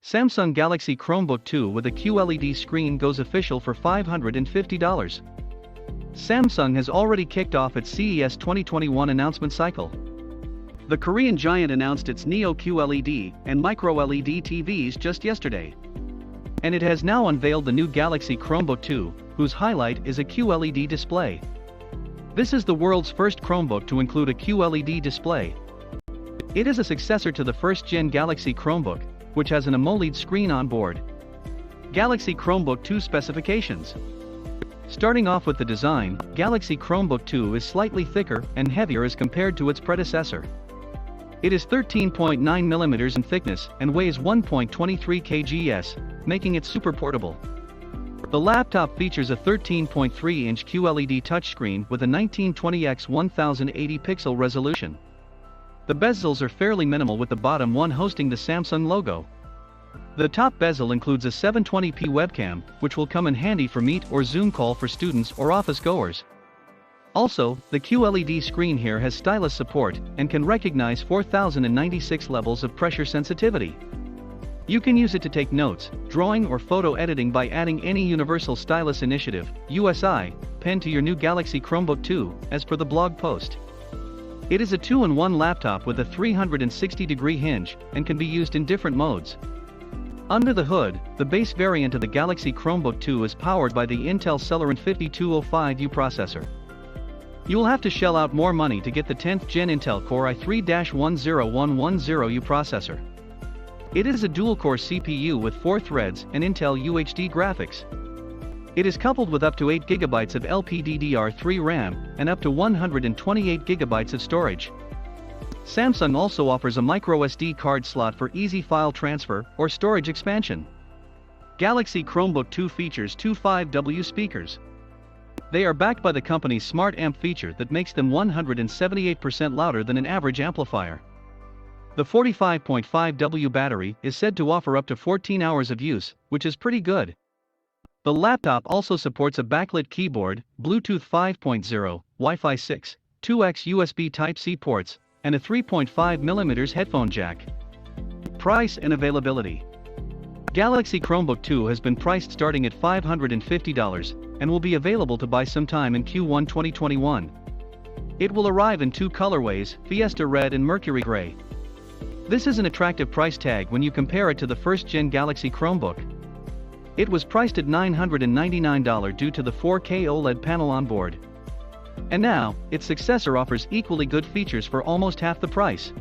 Samsung Galaxy Chromebook 2 with a QLED screen goes official for $550. Samsung has already kicked off its CES 2021 announcement cycle. The Korean giant announced its Neo QLED and Micro LED TVs just yesterday. And it has now unveiled the new Galaxy Chromebook 2, whose highlight is a QLED display. This is the world's first Chromebook to include a QLED display. It is a successor to the first-gen Galaxy Chromebook, which has an AMOLED screen on board. Galaxy Chromebook 2 specifications. Starting off with the design, Galaxy Chromebook 2 is slightly thicker and heavier as compared to its predecessor. It is 13.9 mm in thickness and weighs 1.23 kgs, making it super portable. The laptop features a 13.3-inch QLED touchscreen with a 1920x 1080 pixel resolution. The bezels are fairly minimal, with the bottom one hosting the Samsung logo. The top bezel includes a 720p webcam, which will come in handy for Meet or Zoom call for students or office goers. Also, the QLED screen here has stylus support and can recognize 4096 levels of pressure sensitivity. You can use it to take notes, drawing or photo editing by adding any Universal Stylus Initiative (USI) pen to your new Galaxy Chromebook 2, as per the blog post. It is a 2-in-1 laptop with a 360-degree hinge and can be used in different modes. Under the hood, the base variant of the Galaxy Chromebook 2 is powered by the Intel Celeron 5205U processor. You will have to shell out more money to get the 10th Gen Intel Core i3-10110U processor. It is a dual-core CPU with 4 threads and Intel UHD graphics. It is coupled with up to 8GB of LPDDR3 RAM and up to 128GB of storage. Samsung also offers a microSD card slot for easy file transfer or storage expansion. Galaxy Chromebook 2 features two 5W speakers. They are backed by the company's Smart Amp feature that makes them 178% louder than an average amplifier. The 45.5W battery is said to offer up to 14 hours of use, which is pretty good. The laptop also supports a backlit keyboard, Bluetooth 5.0, Wi-Fi 6, 2x USB Type-C ports, and a 3.5mm headphone jack. Price and availability. Galaxy Chromebook 2 has been priced starting at $550 and will be available to buy sometime in Q1 2021. It will arrive in 2 colorways, Fiesta Red and Mercury Gray. This is an attractive price tag when you compare it to the first-gen Galaxy Chromebook. It was priced at $999 due to the 4K OLED panel on board. And now, its successor offers equally good features for almost half the price.